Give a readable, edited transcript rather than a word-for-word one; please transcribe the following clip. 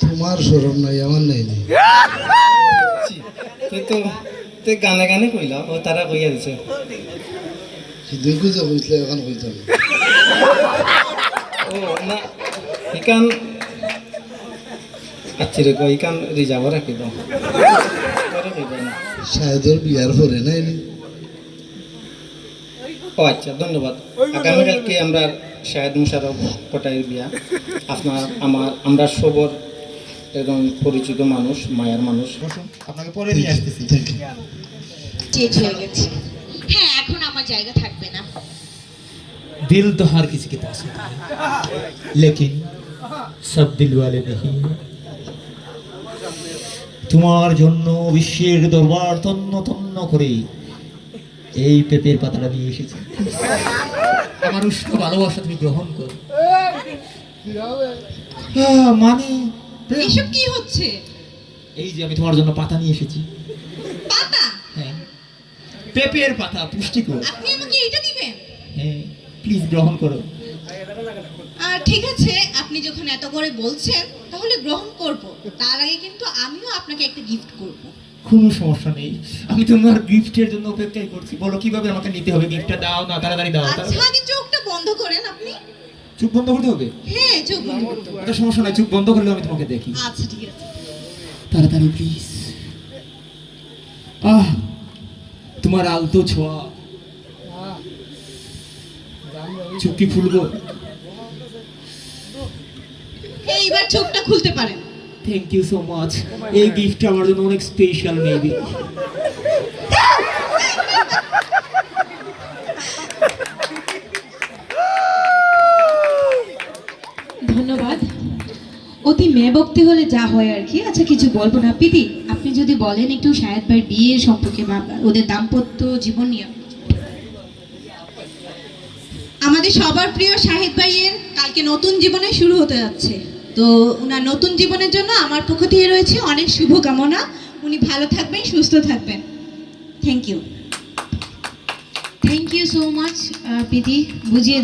তোমার শরম নাই আমার নাই নি তুই তো তুই গানে গানে কইলা ও তারা কইয়া দিছে সেদিন কুজা কইলে এখন কইতাম ও না ইকান আচ্ছা রে ইকান রিজার্ভ রাখি দাও পরে কইবা না শায়দর বিয়ার পরে নাই নি ও আচ্ছা ধন্যবাদ আগামীকালকে আমরা শাহেদ মুশারফ পটাইয়ের বিয়া আপনার আমরা সবর একদম পরিচিত মানুষ মায়ার মানুষ আপনাকে পরে নিয়ে আসতেছি। থ্যাংক ইউ চেঞ্জ হয়ে গেছে। হ্যাঁ এখন আমার জায়গা থাকবে না। दिल तो हर किसी के पास होता है लेकिन सब दिल वाले नहीं তোমার জন্য বিশ্বের দরবার তন্ন তন্ন করে এই পেপের পাতাটা নিয়ে এসেছি আমার উষ্ণ ভালোবাসা তুমি গ্রহণ করো মানে এসব কি হচ্ছে? এই যে আমি তোমার জন্য পাতা নিয়ে এসেছি পাতা? হ্যাঁ পেপের পাতা পুষ্টিকর আপনি আমাকে এটা দিবেন? হ্যাঁ প্লিজ গ্রহণ করো ঠিক আছে, আপনি যখন এত করে বলছেন তাহলে গ্রহণ করব। তার আগে কিন্তু আমিও আপনাকে একটা গিফট করব। কোনো সমস্যা নেই আমি তোমার গিফটের জন্য অপেক্ষাই করছি বলো কিভাবে আমাকে নিতে হবে গিফটটা দাও না তাড়াতাড়ি দাও আচ্ছা আগে চোখটা বন্ধ করেন আপনি। চোখ বন্ধ করতে হবে হ্যাঁ চোখ বন্ধ করতে হবে। একটা সমস্যা নাই চোখ বন্ধ করলে আমি তোমাকে দেখি আচ্ছা ঠিক আছে। তাড়াতাড়ি প্লিজ তোমার আলতো ছোঁয়া চুক্তি ফুলবো এইবার চোখটা খুলতে পারেন। থ্যাংক ইউ সো মাচ এই গিফটটা আমার জন্য অনেক স্পেশাল মেবি ধন্যবাদ। অতি মেয়ে বক্তি হলে যা হয় আর কি। আচ্ছা কিছু বলবো না। পিদি আপনি যদি বলেন একটু শাহেদ ভাইয়ের বিয়ে সম্পর্কে বা ওদের দাম্পত্য জীবন নিয়ে। আমাদের সবার প্রিয় শাহেদ ভাইয়ের কালকে নতুন জীবনে শুরু হতে যাচ্ছে। তো ওনার নতুন জীবনের জন্য আমার পক্ষ থেকে রয়েছে অনেক শুভকামনা। উনি ভালো থাকবেন, সুস্থ থাকবেন। Thank you. Thank you so much পিদি বুঝিয়ে